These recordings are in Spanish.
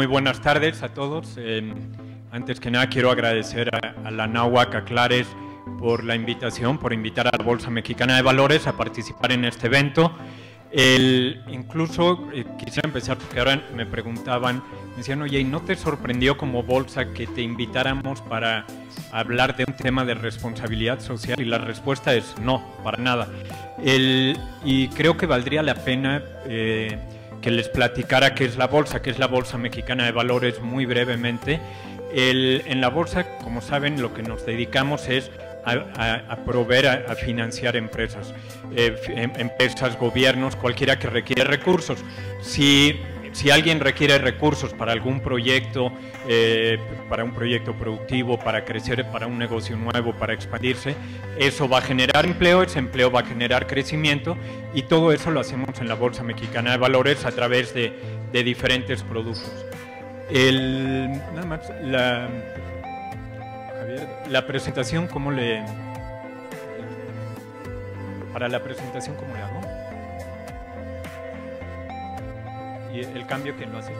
Muy buenas tardes a todos. Antes que nada quiero agradecer a la Anáhuac, a Clares, por la invitación, por invitar a la Bolsa Mexicana de Valores a participar en este evento. Incluso quisiera empezar porque ahora me preguntaban, me decían, oye, ¿y no te sorprendió como bolsa que te invitáramos para hablar de un tema de responsabilidad social? Y la respuesta es no, para nada. Y creo que valdría la pena que les platicara qué es la Bolsa Mexicana de Valores muy brevemente. En la bolsa, como saben, lo que nos dedicamos es a proveer, a financiar empresas, gobiernos, cualquiera que requiere recursos. Si alguien requiere recursos para algún proyecto, para un proyecto productivo, para crecer, para un negocio nuevo, para expandirse, eso va a generar empleo, ese empleo va a generar crecimiento y todo eso lo hacemos en la Bolsa Mexicana de Valores a través de diferentes productos. Nada más, la presentación, ¿cómo le...? Para la presentación, ¿cómo le hago? Y el cambio, ¿quién lo hace?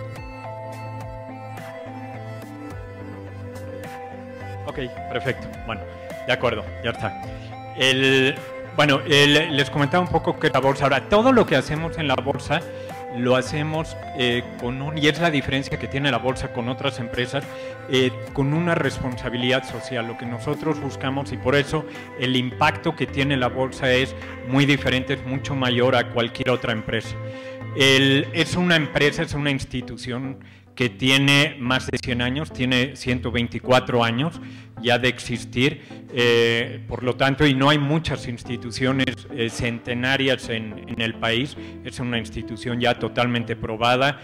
Ok, perfecto. Bueno, de acuerdo, ya está. Les comentaba un poco qué es la bolsa. Ahora, todo lo que hacemos en la bolsa lo hacemos y es la diferencia que tiene la bolsa con otras empresas, con una responsabilidad social. Lo que nosotros buscamos, y por eso el impacto que tiene la bolsa es muy diferente, es mucho mayor a cualquier otra empresa. Es una empresa, es una institución que tiene más de 100 años, tiene 124 años ya de existir, por lo tanto, y no hay muchas instituciones centenarias en el país. Es una institución ya totalmente probada,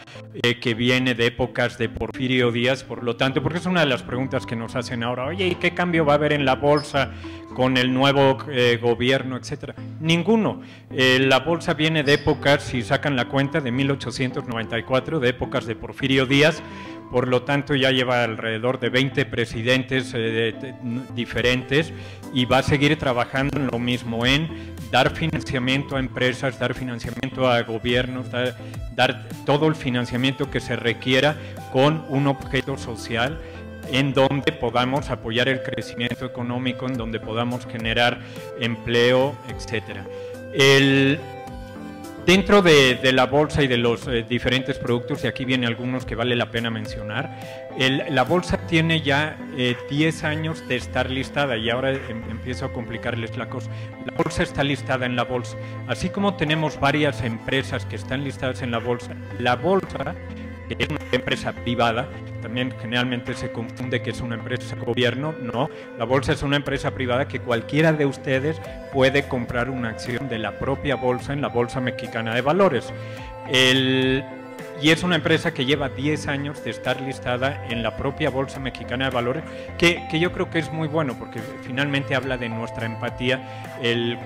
que viene de épocas de Porfirio Díaz, por lo tanto, porque es una de las preguntas que nos hacen ahora, oye, ¿y qué cambio va a haber en la bolsa con el nuevo gobierno, etcétera? Ninguno. La bolsa viene de épocas, si sacan la cuenta, de 1894, de épocas de Porfirio Díaz. Por lo tanto, ya lleva alrededor de 20 presidentes diferentes y va a seguir trabajando en lo mismo, en dar financiamiento a empresas, dar financiamiento a gobiernos, dar todo el financiamiento que se requiera con un objeto social en donde podamos apoyar el crecimiento económico, en donde podamos generar empleo, etcétera. Dentro de la bolsa y de los diferentes productos, y aquí vienen algunos que vale la pena mencionar, la bolsa tiene ya 10 años de estar listada, y ahora empiezo a complicarles la cosa. La bolsa está listada en la bolsa. Así como tenemos varias empresas que están listadas en la bolsa, que es una empresa privada, también generalmente se confunde que es una empresa de gobierno. No, la bolsa es una empresa privada que cualquiera de ustedes puede comprar una acción de la propia bolsa en la Bolsa Mexicana de Valores. Y es una empresa que lleva 10 años de estar listada en la propia Bolsa Mexicana de Valores, que yo creo que es muy bueno, porque finalmente habla de nuestra empatía.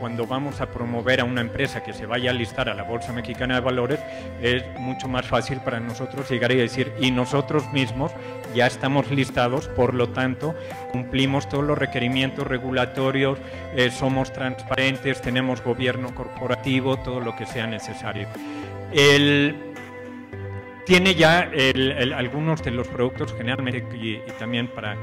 Cuando vamos a promover a una empresa que se vaya a listar a la Bolsa Mexicana de Valores, es mucho más fácil para nosotros llegar y decir, y nosotros mismos ya estamos listados, por lo tanto, cumplimos todos los requerimientos regulatorios, somos transparentes, tenemos gobierno corporativo, todo lo que sea necesario. Tiene ya algunos de los productos, generalmente, y también para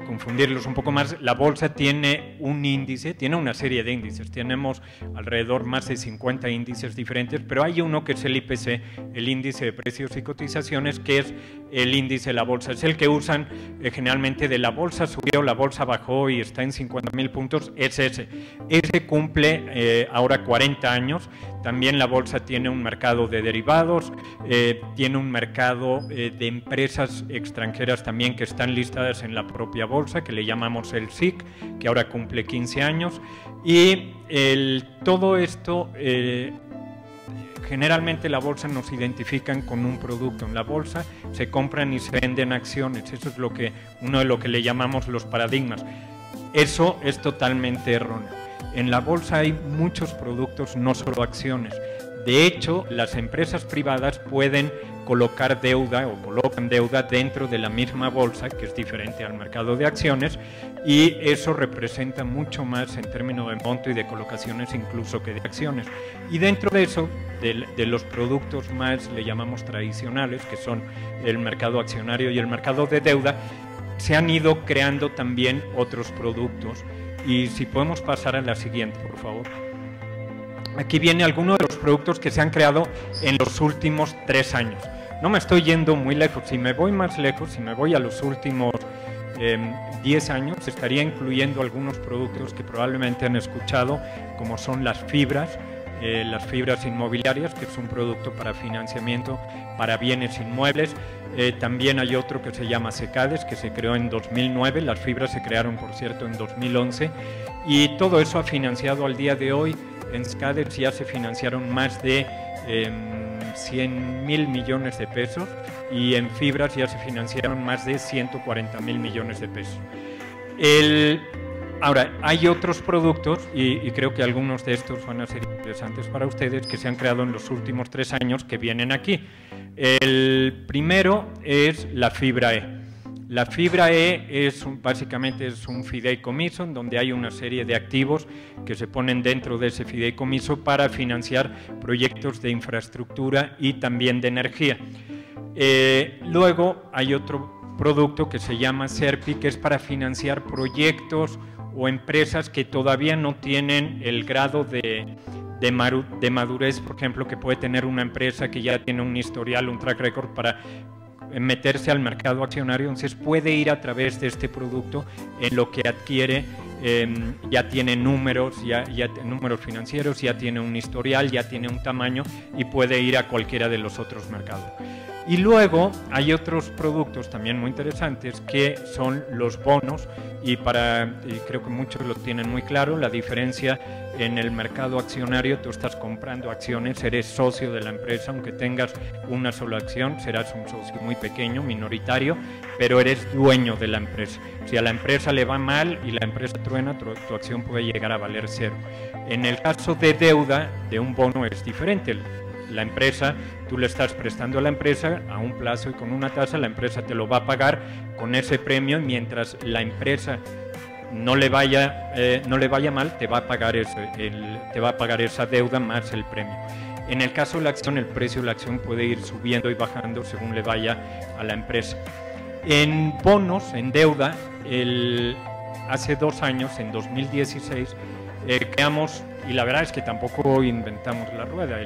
confundirlos un poco más, la bolsa tiene un índice, tiene una serie de índices. Tenemos alrededor más de 50 índices diferentes, pero hay uno que es el IPC, el índice de precios y cotizaciones, que es el índice de la bolsa. Es el que usan generalmente de la bolsa subió, la bolsa bajó y está en 50,000 puntos, es ese. Ese cumple ahora 40 años. También la bolsa tiene un mercado de derivados, tiene un mercado de empresas extranjeras también que están listadas en la propia bolsa, que le llamamos el SIC, que ahora cumple 15 años. Y todo esto, generalmente la bolsa nos identifican con un producto. En la bolsa se compran y se venden acciones. Eso es uno de lo que le llamamos los paradigmas. Eso es totalmente erróneo. En la bolsa hay muchos productos, no solo acciones. De hecho, las empresas privadas pueden colocar deuda o colocan deuda dentro de la misma bolsa, que es diferente al mercado de acciones, y eso representa mucho más en términos de monto y de colocaciones incluso que de acciones. Y dentro de eso de los productos más, le llamamos tradicionales, que son el mercado accionario y el mercado de deuda, se han ido creando también otros productos. Y si podemos pasar a la siguiente, por favor. Aquí viene algunos de los productos que se han creado en los últimos 3 años. No me estoy yendo muy lejos. Si me voy más lejos, si me voy a los últimos 10 años, estaría incluyendo algunos productos que probablemente han escuchado, como son las fibras inmobiliarias, que es un producto para financiamiento para bienes inmuebles. También hay otro que se llama SECADES, que se creó en 2009. Las fibras se crearon, por cierto, en 2011. Y todo eso ha financiado al día de hoy. En SECADES ya se financiaron más de 100.000 millones de pesos y en fibras ya se financiaron más de 140.000 millones de pesos. Ahora, hay otros productos, y creo que algunos de estos van a ser interesantes para ustedes, que se han creado en los últimos 3 años, que vienen aquí. El primero es la fibra E. La fibra E básicamente es un fideicomiso en donde hay una serie de activos que se ponen dentro de ese fideicomiso para financiar proyectos de infraestructura y también de energía. Luego hay otro producto que se llama SERPI, que es para financiar proyectos o empresas que todavía no tienen el grado de madurez, por ejemplo, que puede tener una empresa que ya tiene un historial, un track record para meterse al mercado accionario. Entonces puede ir a través de este producto en lo que adquiere, ya tiene números, números financieros, ya tiene un historial, ya tiene un tamaño y puede ir a cualquiera de los otros mercados. Y luego hay otros productos también muy interesantes que son los bonos, y creo que muchos lo tienen muy claro, la diferencia en el mercado accionario: tú estás comprando acciones, eres socio de la empresa, aunque tengas una sola acción, serás un socio muy pequeño, minoritario, pero eres dueño de la empresa. Si a la empresa le va mal y la empresa truena, tu acción puede llegar a valer 0. En el caso de deuda, de un bono, es diferente. La empresa, tú le estás prestando a la empresa a un plazo y con una tasa, la empresa te lo va a pagar con ese premio, y mientras la empresa no le vaya mal, te va a pagar esa deuda más el premio. En el caso de la acción, el precio de la acción puede ir subiendo y bajando según le vaya a la empresa. En bonos, en deuda, hace 2 años, en 2016, creamos, y la verdad es que tampoco inventamos la rueda.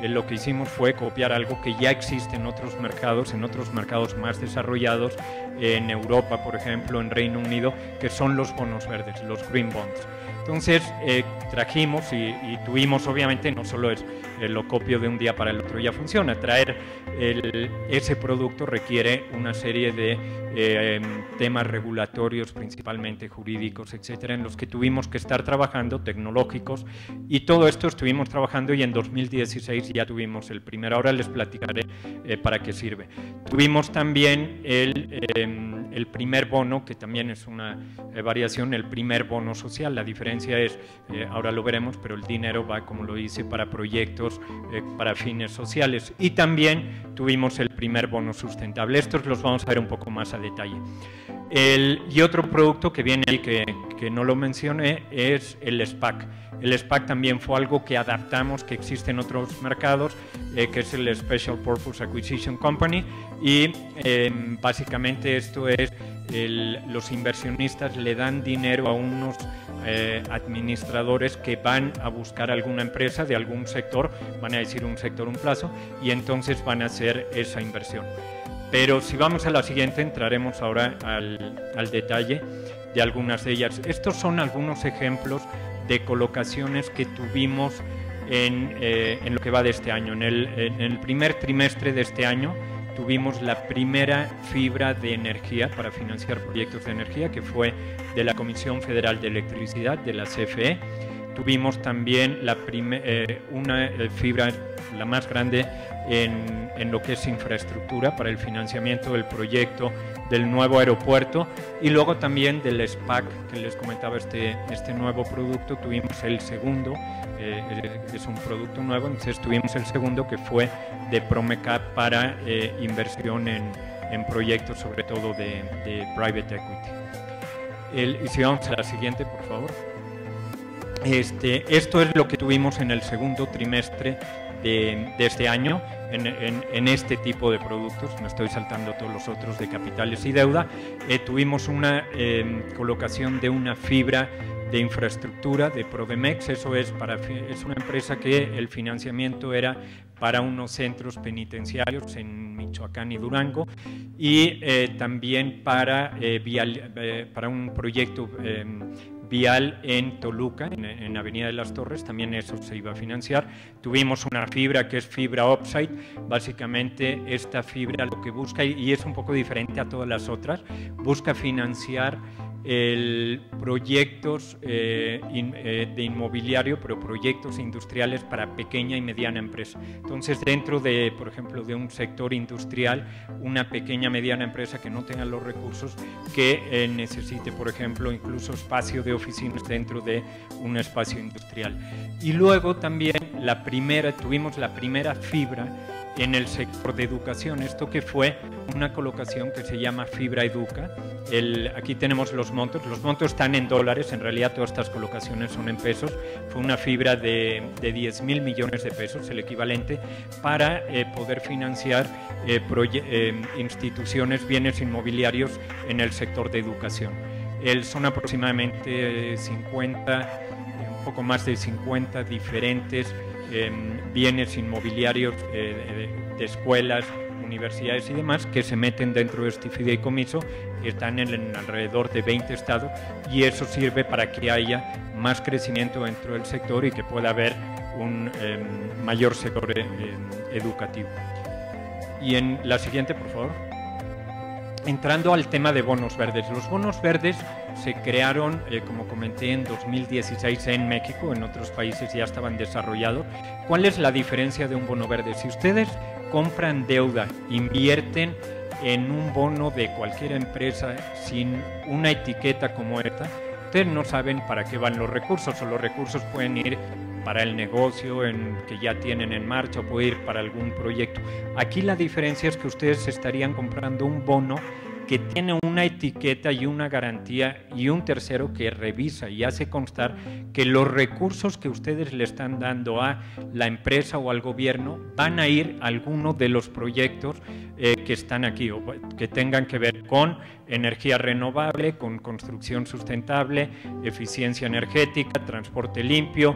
Lo que hicimos fue copiar algo que ya existe en otros mercados más desarrollados, en Europa, por ejemplo, en Reino Unido, que son los bonos verdes, los green bonds. Entonces trajimos y tuvimos, obviamente, no solo es lo copio de un día para el otro, ya funciona. Traer ese producto requiere una serie de temas regulatorios, principalmente jurídicos, etcétera, en los que tuvimos que estar trabajando, tecnológicos, y todo esto estuvimos trabajando, y en 2016 ya tuvimos el primero. Ahora les platicaré para qué sirve. Tuvimos también el primer bono, que también es una variación, el primer bono social. La diferencia es, ahora lo veremos, pero el dinero va, como lo hice, para proyectos, para fines sociales. Y también tuvimos el primer bono sustentable. Estos los vamos a ver un poco más a detalle. Y otro producto que viene ahí, que no lo mencioné, es el SPAC. El SPAC también fue algo que adaptamos, que existe en otros mercados, que es el Special Purpose Acquisition Company, y básicamente esto es, los inversionistas le dan dinero a unos administradores que van a buscar alguna empresa de algún sector, van a decir un sector, un plazo, y entonces van a hacer esa inversión. Pero si vamos a la siguiente, entraremos ahora al detalle de algunas de ellas. Estos son algunos ejemplos de colocaciones que tuvimos en lo que va de este año. En el primer trimestre de este año tuvimos la primera fibra de energía para financiar proyectos de energía, que fue de la Comisión Federal de Electricidad, de la CFE. Tuvimos también una fibra, la más grande, en lo que es infraestructura, para el financiamiento del proyecto del nuevo aeropuerto, y luego también del SPAC, que les comentaba, este nuevo producto. Tuvimos el segundo, es un producto nuevo, entonces tuvimos el segundo, que fue de Promecap para inversión en proyectos, sobre todo de private equity. Y si vamos a la siguiente, por favor. Esto es lo que tuvimos en el segundo trimestre de este año en este tipo de productos. Me estoy saltando todos los otros de capitales y deuda. Tuvimos una colocación de una fibra de infraestructura de Prodemex. Eso es una empresa que el financiamiento era para unos centros penitenciarios en Michoacán y Durango, y también para un proyecto vial en Toluca, en Avenida de las Torres. También eso se iba a financiar. Tuvimos una fibra que es fibra Upside. Básicamente esta fibra lo que busca, y es un poco diferente a todas las otras, busca financiar proyectos de inmobiliario, pero proyectos industriales para pequeña y mediana empresa. Entonces, dentro de, por ejemplo, de un sector industrial, una pequeña mediana empresa que no tenga los recursos, que necesite, por ejemplo, incluso espacio de oficinas dentro de un espacio industrial. Y luego también tuvimos la primera fibra en el sector de educación. Esto que fue una colocación que se llama Fibra Educa. Aquí tenemos los montos están en dólares, en realidad todas estas colocaciones son en pesos. Fue una fibra de 10.000 millones de pesos, el equivalente, para poder financiar instituciones, bienes inmobiliarios en el sector de educación. Son aproximadamente 50, un poco más de 50 diferentes bienes inmobiliarios de escuelas, universidades y demás que se meten dentro de este fideicomiso. Están en alrededor de 20 estados, y eso sirve para que haya más crecimiento dentro del sector y que pueda haber un mayor sector educativo. Y en la siguiente, por favor. Entrando al tema de bonos verdes. Los bonos verdes se crearon, como comenté, en 2016 en México. En otros países ya estaban desarrollados. ¿Cuál es la diferencia de un bono verde? Si ustedes compran deuda, invierten en un bono de cualquier empresa sin una etiqueta como esta, ustedes no saben para qué van los recursos, o los recursos pueden ir para el negocio que ya tienen en marcha, o puede ir para algún proyecto. Aquí la diferencia es que ustedes estarían comprando un bono que tiene una etiqueta y una garantía, y un tercero que revisa y hace constar que los recursos que ustedes le están dando a la empresa o al gobierno van a ir a alguno de los proyectos que están aquí, o que tengan que ver con energía renovable, con construcción sustentable, eficiencia energética, transporte limpio,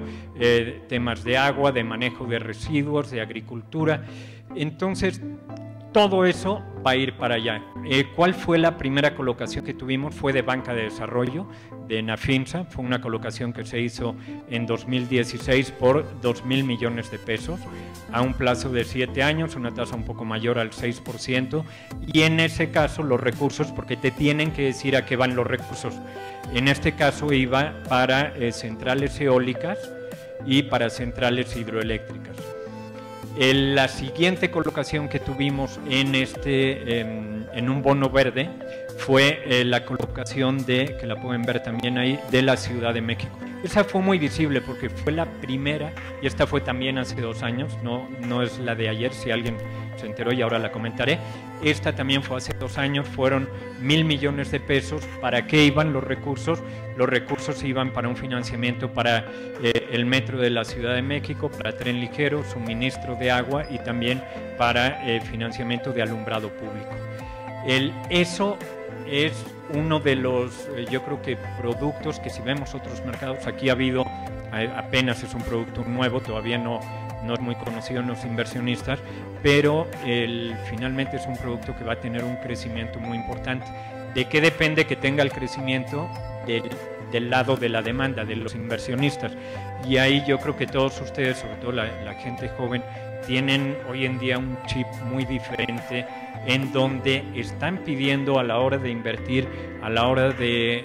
temas de agua, de manejo de residuos, de agricultura. Entonces, todo eso va a ir para allá. ¿Cuál fue la primera colocación que tuvimos? Fue de Banca de Desarrollo, de Nafinsa. Fue una colocación que se hizo en 2016 por 2.000 millones de pesos, a un plazo de 7 años, una tasa un poco mayor al 6%. Y en ese caso los recursos, porque te tienen que decir a qué van los recursos. En este caso iba para centrales eólicas y para centrales hidroeléctricas. La siguiente colocación que tuvimos en un bono verde fue la colocación que la pueden ver también ahí, de la Ciudad de México. Esa fue muy visible porque fue la primera, y esta fue también hace 2 años, no es la de ayer, si alguien se enteró, y ahora la comentaré. Esta también fue hace 2 años, fueron 1.000 millones de pesos. ¿Para qué iban los recursos? Los recursos iban para un financiamiento para el metro de la Ciudad de México, para tren ligero, suministro de agua, y también para financiamiento de alumbrado público. Eso es uno de los, yo creo que productos que, si vemos otros mercados, aquí ha habido, apenas es un producto nuevo, todavía no es muy conocido en los inversionistas, pero finalmente es un producto que va a tener un crecimiento muy importante. ¿De qué depende que tenga el crecimiento? Del lado de la demanda, de los inversionistas. Y ahí yo creo que todos ustedes, sobre todo la gente joven, tienen hoy en día un chip muy diferente, en donde están pidiendo, a la hora de invertir, a la hora de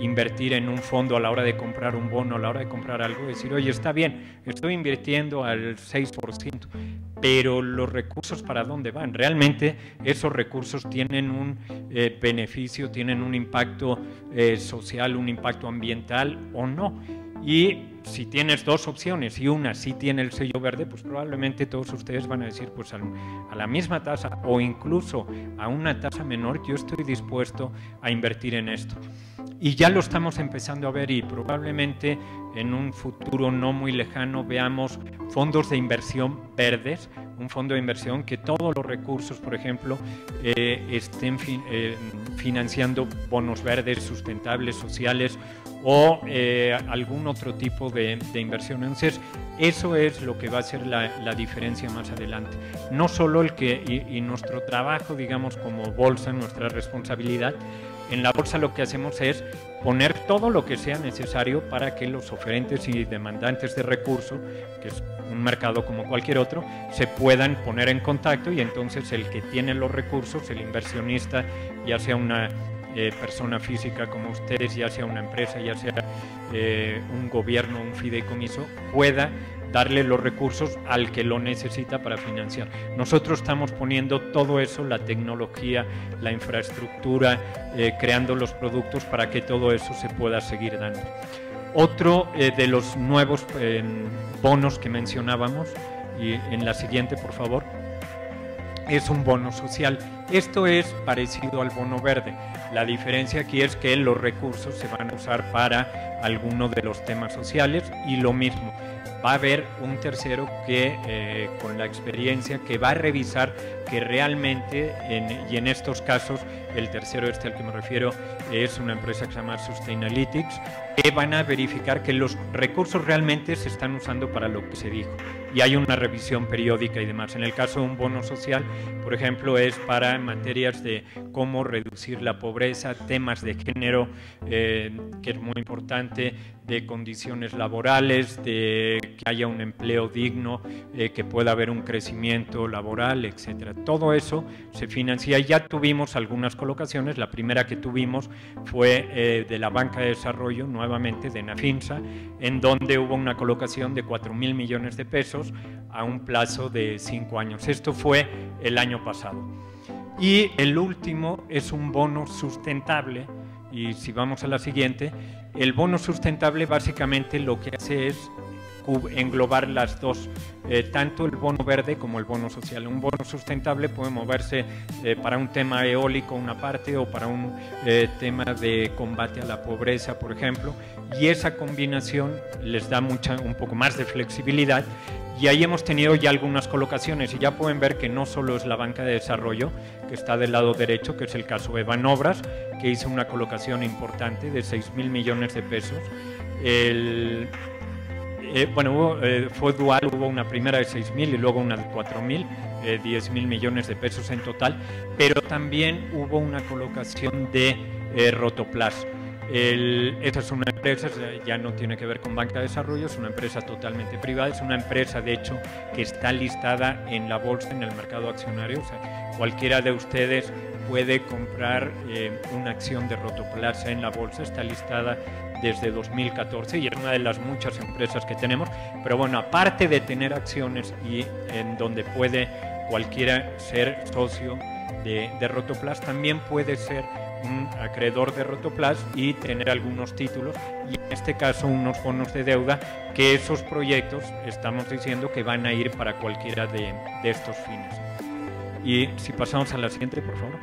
invertir en un fondo, a la hora de comprar un bono, a la hora de comprar algo, decir, oye, está bien, estoy invirtiendo al 6%, pero los recursos, ¿para dónde van? Realmente esos recursos tienen un beneficio, tienen un impacto social, un impacto ambiental o no. Y si tienes 2 opciones y una sí tiene el sello verde, pues probablemente todos ustedes van a decir, pues a la misma tasa o incluso a una tasa menor, yo estoy dispuesto a invertir en esto. Y ya lo estamos empezando a ver y probablemente en un futuro no muy lejano veamos fondos de inversión verdes, un fondo de inversión que todos los recursos, por ejemplo, estén financiando bonos verdes, sustentables, sociales o algún otro tipo de inversión. Entonces, eso es lo que va a ser la diferencia más adelante. No solo el que, y nuestro trabajo, digamos, como bolsa, nuestra responsabilidad, en la bolsa lo que hacemos es poner todo lo que sea necesario para que los oferentes y demandantes de recursos, que es un mercado como cualquier otro, se puedan poner en contacto y entonces el que tiene los recursos, el inversionista, ya sea una persona física como ustedes, ya sea una empresa, ya sea un gobierno, un fideicomiso, pueda darle los recursos al que lo necesita para financiar. Nosotros estamos poniendo todo eso, la tecnología, la infraestructura, creando los productos para que todo eso se pueda seguir dando. Otro de los nuevos bonos que mencionábamos, y en la siguiente, por favor, es un bono social. Esto es parecido al bono verde. La diferencia aquí es que los recursos se van a usar para alguno de los temas sociales y lo mismo. Va a haber un tercero que, con la experiencia, que va a revisar que realmente, y en estos casos, el tercero al que me refiero, es una empresa que se llama Sustainalytics, que van a verificar que los recursos realmente se están usando para lo que se dijo. Y hay una revisión periódica y demás. En el caso de un bono social, por ejemplo, es para materias de cómo reducir la pobreza, temas de género, que es muy importante, de condiciones laborales, de que haya un empleo digno, que pueda haber un crecimiento laboral, etcétera. Todo eso se financia. Ya tuvimos algunas colocaciones. La primera que tuvimos fue de la Banca de Desarrollo, nuevamente de Nafinsa, en donde hubo una colocación de 4.000 millones de pesos a un plazo de 5 años. Esto fue el año pasado. Y el último es un bono sustentable, y si vamos a la siguiente, el bono sustentable básicamente lo que hace es englobar las dos, tanto el bono verde como el bono social. Un bono sustentable puede moverse para un tema eólico una parte o para un tema de combate a la pobreza, por ejemplo, y esa combinación les da un poco más de flexibilidad. Y ahí hemos tenido ya algunas colocaciones y ya pueden ver que no solo es la Banca de Desarrollo, que está del lado derecho, que es el caso de Banobras, que hizo una colocación importante de 6.000 millones de pesos. Fue dual, hubo una primera de 6.000 y luego una de 4.000, 10.000 millones de pesos en total, pero también hubo una colocación de Rotoplas. Esta es una empresa, ya no tiene que ver con Banca de Desarrollo, es una empresa totalmente privada, es una empresa de hecho que está listada en la bolsa, en el mercado accionario. O sea, cualquiera de ustedes puede comprar una acción de Rotoplas en la bolsa, está listada desde 2014 y es una de las muchas empresas que tenemos. Pero bueno, aparte de tener acciones y en donde puede cualquiera ser socio de Rotoplas, también puede ser un acreedor de Rotoplas y tener algunos títulos, y en este caso unos bonos de deuda, que esos proyectos estamos diciendo que van a ir para cualquiera de estos fines. Y si pasamos a la siguiente, por favor.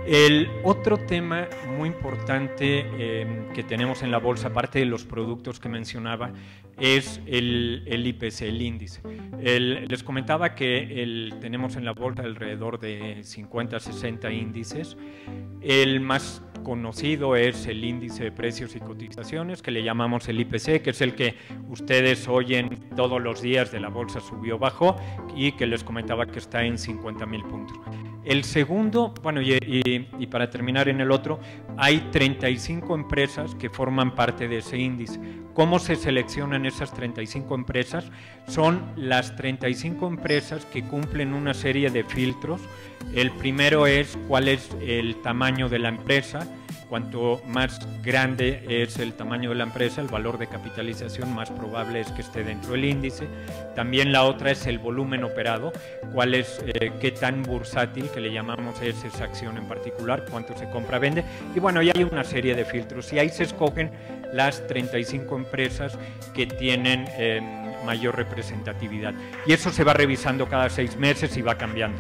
El otro tema muy importante que tenemos en la bolsa, aparte de los productos que mencionaba, es el IPC, el índice. Les comentaba que tenemos en la bolsa alrededor de 50, 60 índices. El más conocido es el índice de precios y cotizaciones, que le llamamos el IPC, que es el que ustedes oyen todos los días de la bolsa subió, bajó, y que les comentaba que está en 50.000 puntos. El segundo, bueno, y para terminar en el otro, hay 35 empresas que forman parte de ese índice. ¿Cómo se seleccionan esas 35 empresas? Son las 35 empresas que cumplen una serie de filtros. El primero es cuál es el tamaño de la empresa. Cuanto más grande es el tamaño de la empresa, el valor de capitalización más probable es que esté dentro del índice. También la otra es el volumen operado, cuál es, qué tan bursátil, que le llamamos, es esa acción en particular, cuánto se compra-vende. Y bueno, ya hay una serie de filtros y ahí se escogen las 35 empresas que tienen mayor representatividad. Y eso se va revisando cada 6 meses y va cambiando.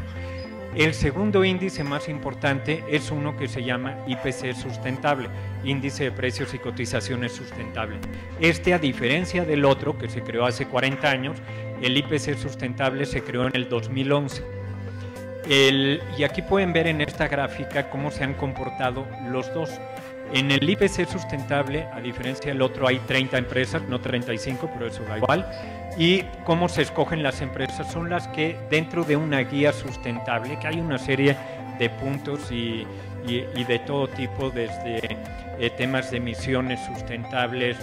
El segundo índice más importante es uno que se llama IPC sustentable, índice de precios y cotizaciones sustentable. A diferencia del otro que se creó hace 40 años, el IPC sustentable se creó en el 2011. Y aquí pueden ver en esta gráfica cómo se han comportado los dos. En el IPC sustentable, a diferencia del otro, hay 30 empresas, no 35, pero eso da igual. Y cómo se escogen las empresas son las que dentro de una guía sustentable, que hay una serie de puntos y de todo tipo, desde temas de emisiones sustentables,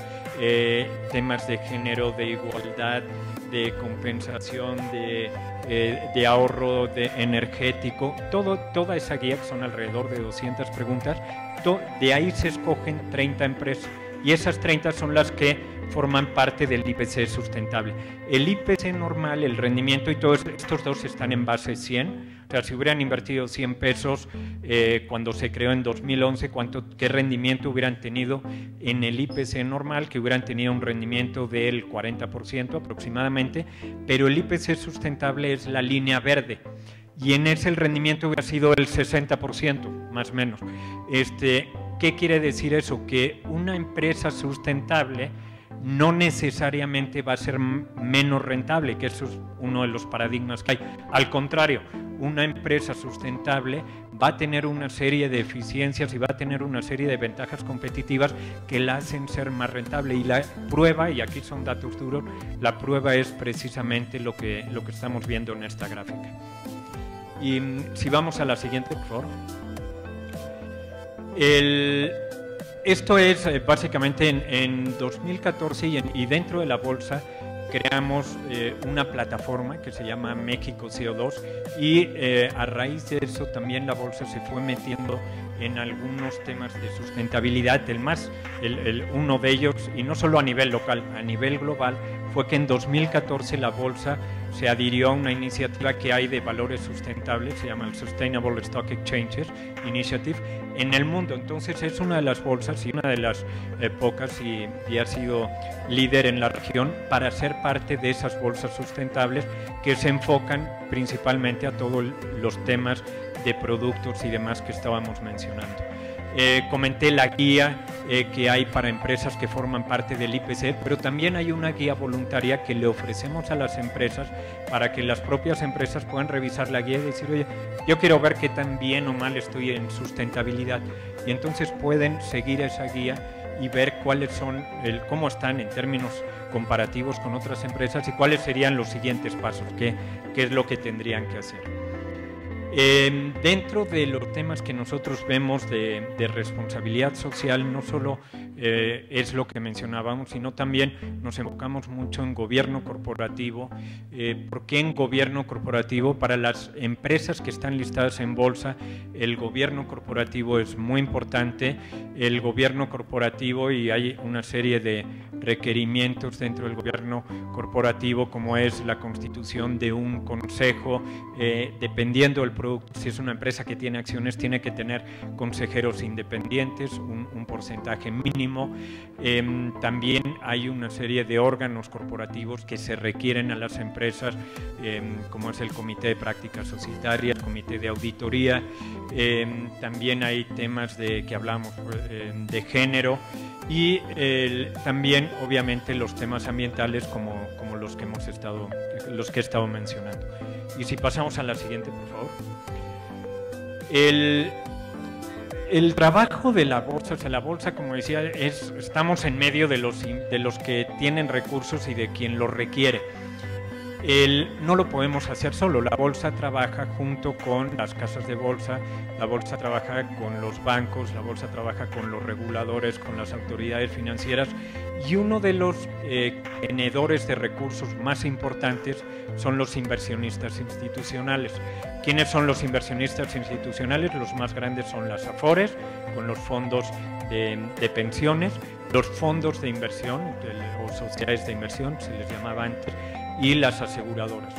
temas de género, de igualdad, de compensación, de ahorro energético, toda esa guía, que son alrededor de 200 preguntas, de ahí se escogen 30 empresas y esas 30 son las que forman parte del IPC sustentable. El IPC normal, el rendimiento y todos estos dos están en base 100, o sea, si hubieran invertido 100 pesos cuando se creó en 2011, ¿qué rendimiento hubieran tenido en el IPC normal? Que hubieran tenido un rendimiento del 40% aproximadamente, pero el IPC sustentable es la línea verde y en ese el rendimiento hubiera sido el 60%, más o menos. ¿Qué quiere decir eso? Que una empresa sustentable no necesariamente va a ser menos rentable, que eso es uno de los paradigmas que hay. Al contrario, una empresa sustentable va a tener una serie de eficiencias y va a tener una serie de ventajas competitivas que la hacen ser más rentable. Y la prueba, y aquí son datos duros, la prueba es precisamente lo que estamos viendo en esta gráfica. Y si vamos a la siguiente, por favor. Esto es básicamente en 2014 y dentro de la bolsa creamos una plataforma que se llama México CO2 y a raíz de eso también la bolsa se fue metiendo en algunos temas de sustentabilidad. Uno de ellos, y no solo a nivel local, a nivel global, fue que en 2014 la bolsa se adhirió a una iniciativa que hay de valores sustentables, se llama el Sustainable Stock Exchanges Initiative, en el mundo. Entonces es una de las bolsas y una de las pocas y ha sido líder en la región para ser parte de esas bolsas sustentables que se enfocan principalmente a todos los temas de productos y demás que estábamos mencionando. Comenté la guía que hay para empresas que forman parte del IPC, pero también hay una guía voluntaria que le ofrecemos a las empresas para que las propias empresas puedan revisar la guía y decir, oye, yo quiero ver qué tan bien o mal estoy en sustentabilidad, y entonces pueden seguir esa guía y ver cuáles son, cómo están en términos comparativos con otras empresas y cuáles serían los siguientes pasos, qué es lo que tendrían que hacer. Dentro de los temas que nosotros vemos de responsabilidad social, no solo es lo que mencionábamos, sino también nos enfocamos mucho en gobierno corporativo. ¿Por qué en gobierno corporativo? Para las empresas que están listadas en bolsa, el gobierno corporativo es muy importante. El gobierno corporativo, y hay una serie de requerimientos dentro del gobierno corporativo, como es la constitución de un consejo, dependiendo del producto. Si es una empresa que tiene acciones, tiene que tener consejeros independientes, un porcentaje mínimo. También hay una serie de órganos corporativos que se requieren a las empresas, como es el Comité de Prácticas Societarias, el Comité de Auditoría. También hay temas que hablamos de género y también obviamente los temas ambientales como los que he estado mencionando. Y si pasamos a la siguiente, por favor. El trabajo de la bolsa, o sea, la bolsa, como decía, estamos en medio de los que tienen recursos y de quien los requiere. No lo podemos hacer solo. La bolsa trabaja junto con las casas de bolsa, la bolsa trabaja con los bancos, la bolsa trabaja con los reguladores, con las autoridades financieras, y uno de los tenedores de recursos más importantes son los inversionistas institucionales. ¿Quiénes son los inversionistas institucionales? Los más grandes son las AFORES, con los fondos de pensiones, los fondos de inversión o sociedades de inversión, se les llamaba antes, y las aseguradoras.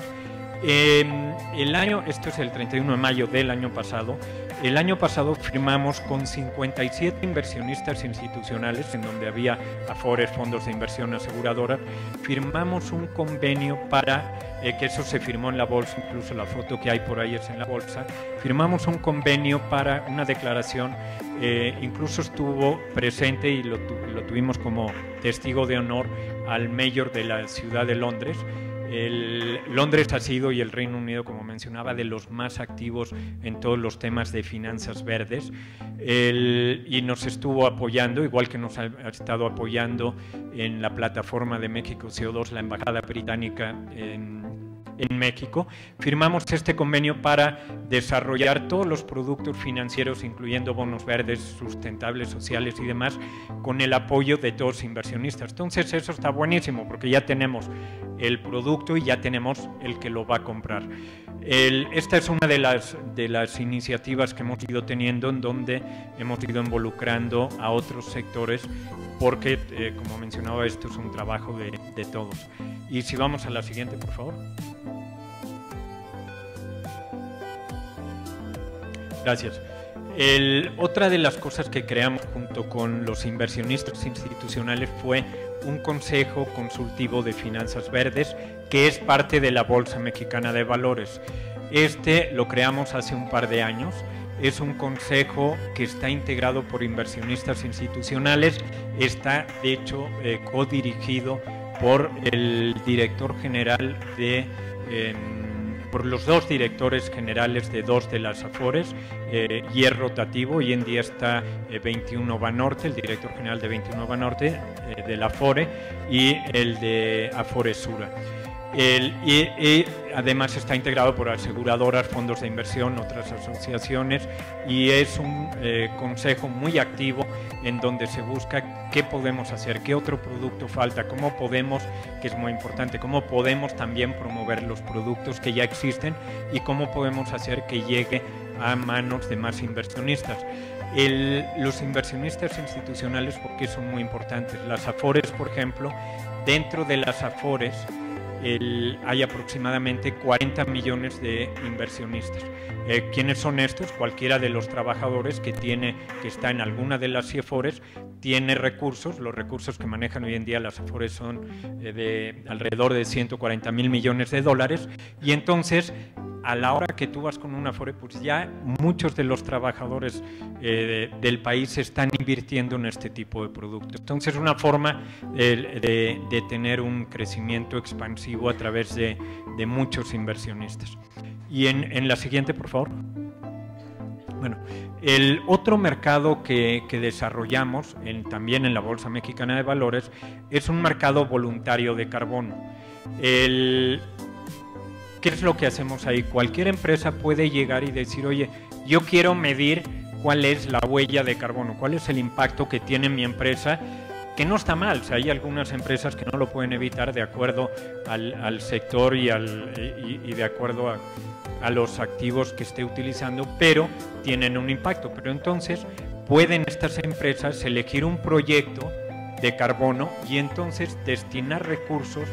Esto es el 31 de mayo del año pasado. El año pasado firmamos con 57 inversionistas institucionales, en donde había AFORES, fondos de inversión, aseguradoras. Firmamos un convenio para que eso se firmó en la bolsa, incluso la foto que hay por ahí es en la bolsa. Firmamos un convenio para una declaración, incluso estuvo presente y lo tuvimos como testigo de honor al mayor de la ciudad de Londres. Londres ha sido, y el Reino Unido, como mencionaba, de los más activos en todos los temas de finanzas verdes, y nos estuvo apoyando, igual que nos ha estado apoyando en la plataforma de México CO2, la Embajada Británica en México. Firmamos este convenio para desarrollar todos los productos financieros, incluyendo bonos verdes, sustentables, sociales y demás, con el apoyo de todos los inversionistas. Entonces eso está buenísimo porque ya tenemos el producto y ya tenemos el que lo va a comprar. Esta es una de las iniciativas que hemos ido teniendo, en donde hemos ido involucrando a otros sectores, porque, como mencionaba, esto es un trabajo de todos. Y si vamos a la siguiente, por favor. Gracias. Otra de las cosas que creamos junto con los inversionistas institucionales fue un consejo consultivo de finanzas verdes, que es parte de la Bolsa Mexicana de Valores. Este lo creamos hace un par de años. Es un consejo que está integrado por inversionistas institucionales. Está, de hecho, codirigido por el director general por los dos directores generales de dos de las Afores, y es rotativo. Hoy en día está 21 Banorte, el director general de 21 Banorte, de la Afore, y el de Afore Sura. Y además está integrado por aseguradoras, fondos de inversión, otras asociaciones, y es un consejo muy activo en donde se busca qué podemos hacer, qué otro producto falta, cómo podemos, que es muy importante, cómo podemos también promover los productos que ya existen y cómo podemos hacer que llegue a manos de más inversionistas. Los inversionistas institucionales, porque son muy importantes. Las Afores, por ejemplo, dentro de las Afores hay aproximadamente 40 millones de inversionistas. ¿Quiénes son estos? Cualquiera de los trabajadores que está en alguna de las Afores tiene recursos. Los recursos que manejan hoy en día las Afores son de alrededor de 140,000 millones de dólares, y entonces a la hora que tú vas con una Afore, pues ya muchos de los trabajadores del país están invirtiendo en este tipo de productos. Entonces, una forma de tener un crecimiento expansivo a través de muchos inversionistas. Y en la siguiente, por favor. Bueno, el otro mercado que desarrollamos también en la Bolsa Mexicana de Valores es un mercado voluntario de carbono. ¿Qué es lo que hacemos ahí? Cualquier empresa puede llegar y decir, oye, yo quiero medir cuál es la huella de carbono, cuál es el impacto que tiene mi empresa, que no está mal. O sea, hay algunas empresas que no lo pueden evitar de acuerdo al sector y de acuerdo a los activos que esté utilizando, pero tienen un impacto. Pero entonces pueden estas empresas elegir un proyecto de carbono y entonces destinar recursos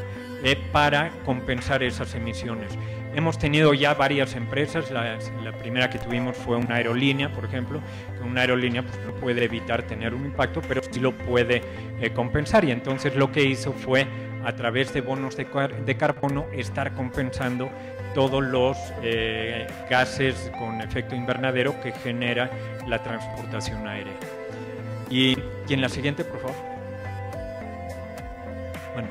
para compensar esas emisiones. Hemos tenido ya varias empresas. La primera que tuvimos fue una aerolínea, por ejemplo. Una aerolínea pues, no puede evitar tener un impacto, pero sí lo puede compensar, y entonces lo que hizo fue, a través de bonos de carbono, estar compensando todos los gases con efecto invernadero que genera la transportación aérea. Y en la siguiente, por favor. Bueno,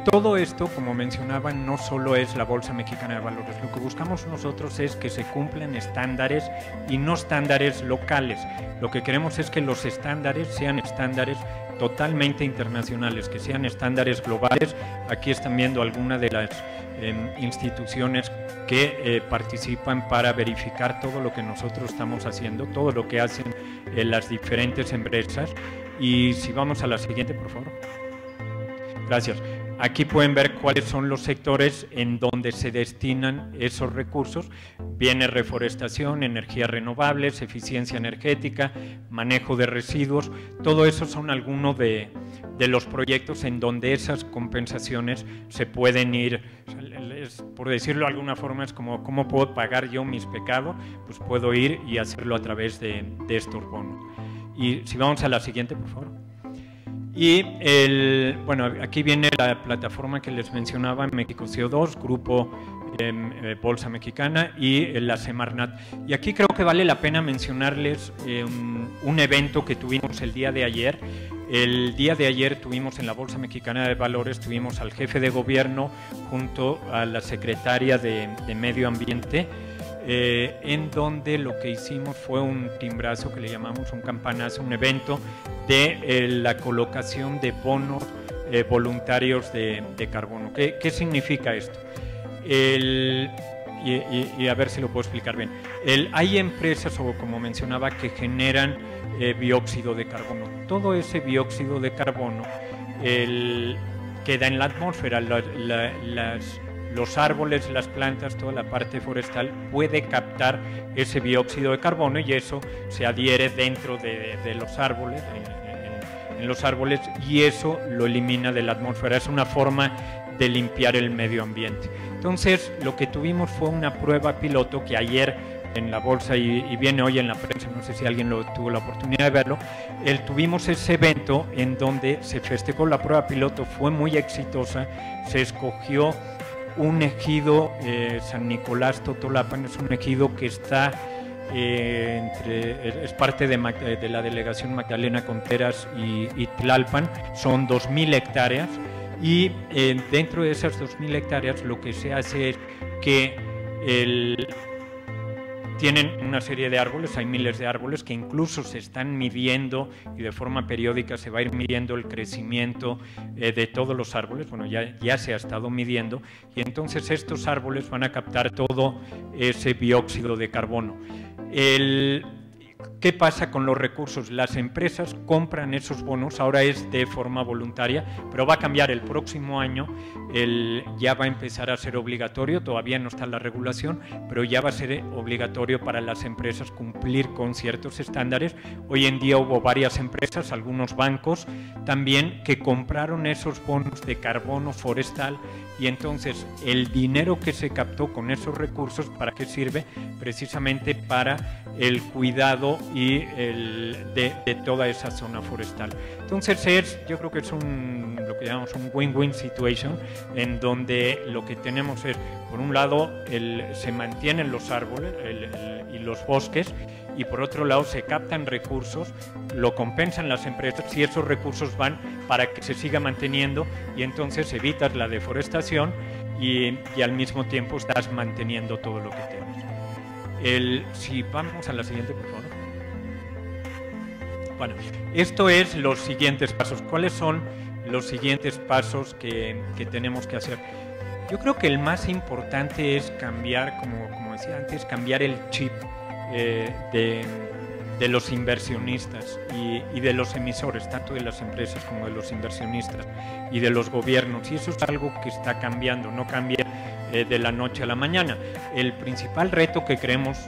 todo esto, como mencionaba, no solo es la Bolsa Mexicana de Valores. Lo que buscamos nosotros es que se cumplan estándares y no estándares locales. Lo que queremos es que los estándares sean estándares totalmente internacionales, que sean estándares globales. Aquí están viendo algunas de las instituciones que participan para verificar todo lo que nosotros estamos haciendo, todo lo que hacen las diferentes empresas. Y si vamos a la siguiente, por favor. Gracias. Aquí pueden ver cuáles son los sectores en donde se destinan esos recursos. Viene reforestación, energías renovables, eficiencia energética, manejo de residuos. Todo eso son algunos de los proyectos en donde esas compensaciones se pueden ir. Por decirlo de alguna forma, es como ¿cómo puedo pagar yo mis pecados? Pues puedo ir y hacerlo a través de estos bonos. Y si vamos a la siguiente, por favor. Y bueno, aquí viene la plataforma que les mencionaba, México CO2, Grupo Bolsa Mexicana y la Semarnat. Y aquí creo que vale la pena mencionarles un evento que tuvimos el día de ayer. El día de ayer tuvimos en la Bolsa Mexicana de Valores, tuvimos al jefe de gobierno junto a la secretaria de Medio Ambiente, en donde lo que hicimos fue un timbrazo que le llamamos un campanazo, un evento de la colocación de bonos voluntarios de carbono. ¿Qué significa esto? Y a ver si lo puedo explicar bien. Hay empresas, o como mencionaba, que generan dióxido de carbono. Todo ese dióxido de carbono queda en la atmósfera. Los árboles, las plantas, toda la parte forestal puede captar ese dióxido de carbono y eso se adhiere dentro de los árboles, en los árboles, y eso lo elimina de la atmósfera. Es una forma de limpiar el medio ambiente. Entonces, lo que tuvimos fue una prueba piloto que ayer en la bolsa y viene hoy en la prensa, no sé si alguien tuvo la oportunidad de verlo. Tuvimos ese evento en donde se festejó la prueba piloto, fue muy exitosa, se escogió un ejido, San Nicolás Totolapan, es un ejido que está es parte de la delegación Magdalena Contreras y Tlalpan, son 2.000 hectáreas y dentro de esas 2.000 hectáreas lo que se hace es que tienen una serie de árboles, hay miles de árboles que incluso se están midiendo y de forma periódica se va a ir midiendo el crecimiento de todos los árboles. Bueno, ya se ha estado midiendo y entonces estos árboles van a captar todo ese dióxido de carbono. ¿Qué pasa con los recursos? Las empresas compran esos bonos, ahora es de forma voluntaria, pero va a cambiar el próximo año, ya va a empezar a ser obligatorio, todavía no está la regulación, pero ya va a ser obligatorio para las empresas cumplir con ciertos estándares. Hoy en día hubo varias empresas, algunos bancos también, que compraron esos bonos de carbono forestal y entonces el dinero que se captó con esos recursos, ¿para qué sirve? Precisamente para el cuidado y de toda esa zona forestal. Entonces yo creo que es lo que llamamos un win-win situation, en donde lo que tenemos es, por un lado, se mantienen los árboles y los bosques, y por otro lado se captan recursos, lo compensan las empresas y esos recursos van para que se siga manteniendo y entonces evitas la deforestación y al mismo tiempo estás manteniendo todo lo que tienes. Si vamos a la siguiente, por favor. Bueno, esto es los siguientes pasos. ¿Cuáles son los siguientes pasos que tenemos que hacer? Yo creo que el más importante es cambiar, como decía antes, cambiar el chip de los inversionistas y de los emisores, tanto de las empresas como de los inversionistas y de los gobiernos. Y eso es algo que está cambiando, no cambia de la noche a la mañana. El principal reto que creemos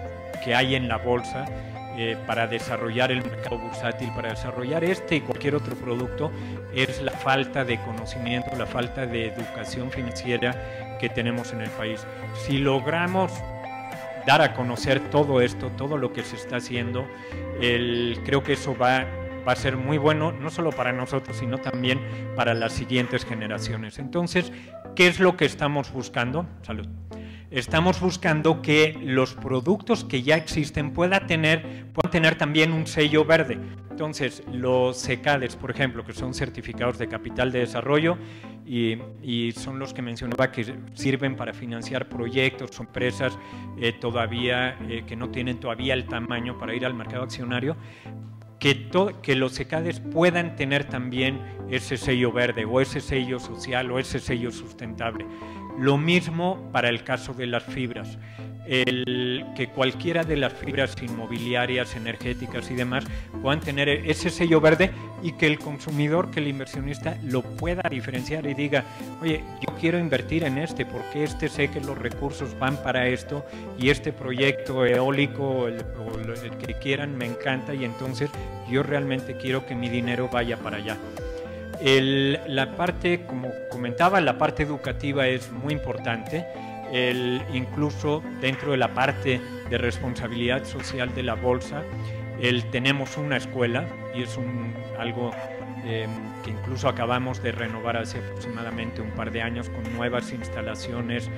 que hay en la bolsa para desarrollar el mercado bursátil, para desarrollar y cualquier otro producto, es la falta de conocimiento, la falta de educación financiera que tenemos en el país. Si logramos dar a conocer todo esto, todo lo que se está haciendo, creo que eso va a ser muy bueno, no solo para nosotros, sino también para las siguientes generaciones. Entonces, ¿qué es lo que estamos buscando? Salud. Estamos buscando que los productos que ya existen puedan tener también un sello verde. Entonces, los CECADES, por ejemplo, que son certificados de capital de desarrollo y son los que mencionaba que sirven para financiar proyectos o empresas todavía que no tienen todavía el tamaño para ir al mercado accionario, que los CECADES puedan tener también ese sello verde o ese sello social o ese sello sustentable. Lo mismo para el caso de las fibras, que cualquiera de las fibras inmobiliarias, energéticas y demás puedan tener ese sello verde y que el consumidor, que el inversionista lo pueda diferenciar y diga, oye, yo quiero invertir en porque sé que los recursos van para esto y este proyecto eólico o el que quieran me encanta y entonces yo realmente quiero que mi dinero vaya para allá. La parte, como comentaba, la parte educativa es muy importante. Incluso dentro de la parte de responsabilidad social de la bolsa, tenemos una escuela y es algo que incluso acabamos de renovar hace aproximadamente un par de años con nuevas instalaciones.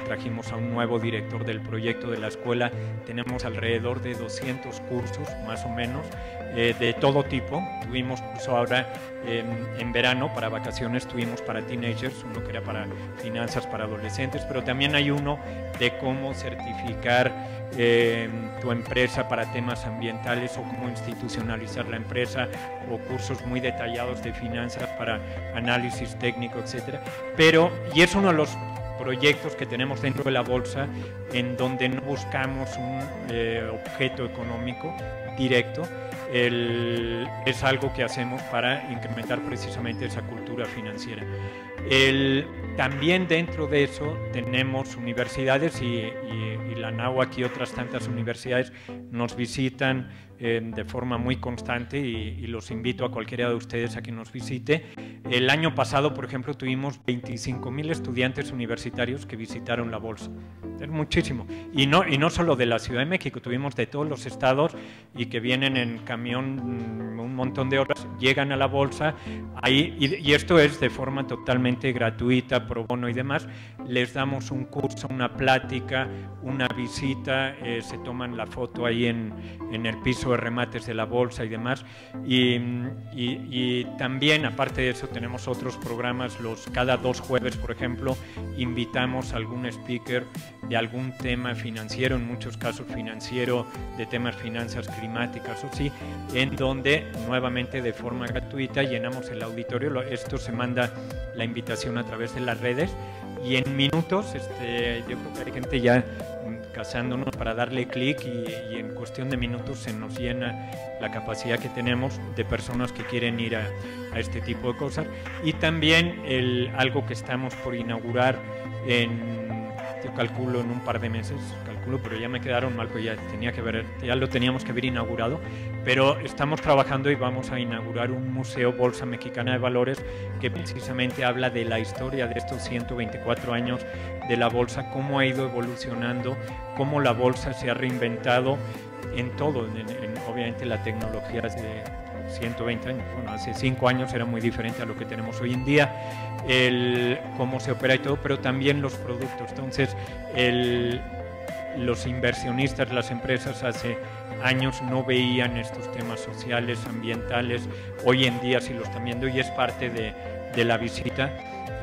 Trajimos a un nuevo director del proyecto de la escuela. Tenemos alrededor de 200 cursos, más o menos, de todo tipo. Tuvimos curso ahora en verano, para vacaciones tuvimos para teenagers, uno que era para finanzas para adolescentes, pero también hay uno de cómo certificar tu empresa para temas ambientales o cómo institucionalizar la empresa, o cursos muy detallados de finanzas para análisis técnico, etcétera. Y es uno de los proyectos que tenemos dentro de la bolsa en donde no buscamos un objeto económico directo. Es algo que hacemos para incrementar precisamente esa cultura financiera. También dentro de eso tenemos universidades y la NAUAC y otras tantas universidades nos visitan de forma muy constante y los invito a cualquiera de ustedes a que nos visite. El año pasado, por ejemplo, tuvimos 25.000 estudiantes universitarios que visitaron la bolsa. Es muchísimo. Y no solo de la Ciudad de México, tuvimos de todos los estados y que vienen en camión un montón de horas, llegan a la bolsa ahí, y esto es de forma totalmente gratuita, pro bono y demás. Les damos un curso, una plática, una visita, se toman la foto ahí en el piso de remates de la bolsa y demás. Y también, aparte de eso, tenemos otros programas. Cada 2 jueves, por ejemplo, invitamos a algún speaker de algún tema financiero, en muchos casos financiero, de temas finanzas climáticas o sí, en donde nuevamente de forma gratuita llenamos el auditorio. Esto se manda la invitación a través de las redes y en minutos, yo creo que hay gente ya cazándonos para darle clic y en cuestión de minutos se nos llena la capacidad que tenemos de personas que quieren ir a este tipo de cosas. Y también algo que estamos por inaugurar yo calculo en un par de meses, pero ya me quedaron mal, pues ya lo teníamos que haber inaugurado, pero estamos trabajando y vamos a inaugurar un museo Bolsa Mexicana de Valores que precisamente habla de la historia de estos 124 años de la bolsa, cómo ha ido evolucionando, cómo la bolsa se ha reinventado en todo, obviamente la tecnología es de 120 años, bueno, hace 5 años era muy diferente a lo que tenemos hoy en día, cómo se opera y todo, pero también los productos. Entonces, los inversionistas, las empresas hace años no veían estos temas sociales, ambientales, hoy en día sí lo están viendo y es parte de la visita.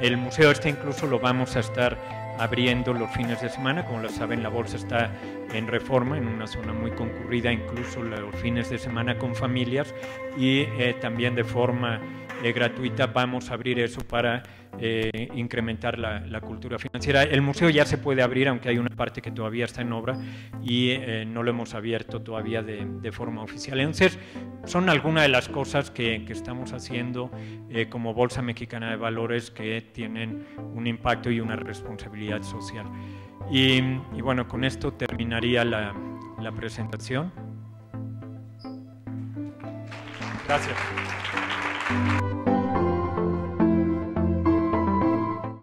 El museo incluso lo vamos a estar abriendo los fines de semana. Como lo saben, la bolsa está en Reforma, en una zona muy concurrida, incluso los fines de semana con familias, y también de forma gratuita vamos a abrir eso para incrementar la cultura financiera. El museo ya se puede abrir, aunque hay una parte que todavía está en obra y no lo hemos abierto todavía de forma oficial. Entonces, son algunas de las cosas que estamos haciendo como Bolsa Mexicana de Valores que tienen un impacto y una responsabilidad social. Y bueno, con esto terminaría la presentación. Gracias.